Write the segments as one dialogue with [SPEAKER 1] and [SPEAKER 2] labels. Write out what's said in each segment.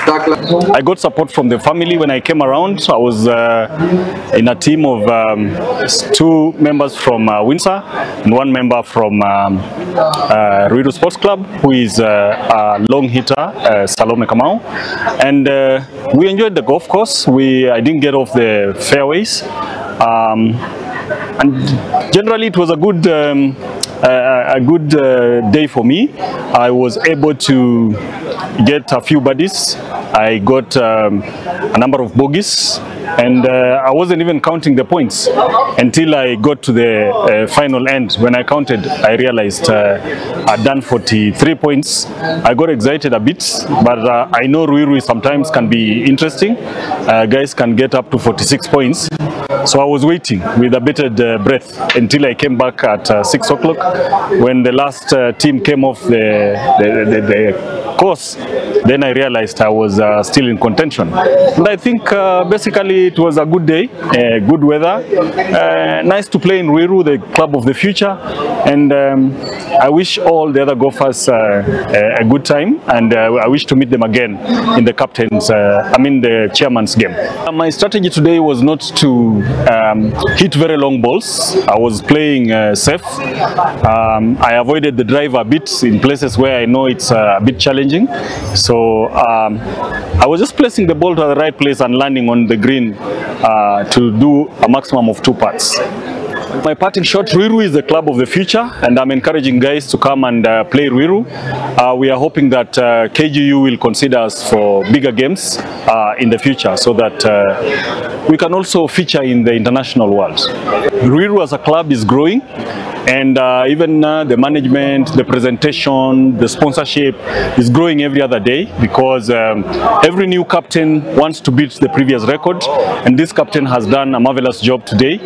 [SPEAKER 1] Tackers,
[SPEAKER 2] I got support from the family when I came around. I was in a team of 2 members from Windsor and 1 member from Ruiru Sports Club, who is a long hitter, Salome Kamau. And we enjoyed the golf course. I didn't get off the fairways. And generally it was a good day for me. I was able to get a few birdies. I got a number of bogeys, and I wasn't even counting the points until I got to the final end. When I counted, I realized I'd done 43 points. I got excited a bit, but I know Ruiru sometimes can be interesting. Guys can get up to 46 points. So I was waiting with a bated breath until I came back at 6 o'clock when the last team came off the course. Then I realized I was still in contention. And I think basically it was a good day, good weather, nice to play in Ruiru, the club of the future. And I wish all the other golfers a good time, and I wish to meet them again in the the chairman's game. My strategy today was not to hit very long balls. I was playing safe. I avoided the driver a bit in places where I know it's a bit challenging. So I was just placing the ball to the right place and landing on the green to do a maximum of 2 putts. My parting shot, Ruiru is the club of the future, and I'm encouraging guys to come and play Ruiru. We are hoping that KGU will consider us for bigger games in the future, so that we can also feature in the international world. Ruiru as a club is growing, and even the management, the presentation, the sponsorship is growing every other day, because every new captain wants to beat the previous record, and this captain has done a marvelous job today.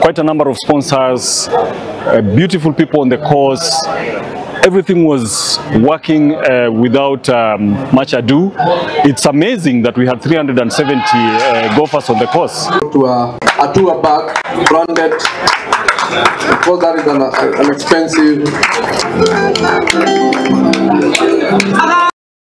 [SPEAKER 2] Quite a number of sponsors, beautiful people on the course. Everything was working without much ado. It's amazing that we had 370 golfers on the course.
[SPEAKER 1] To a tour bag, branded, because that is an expensive.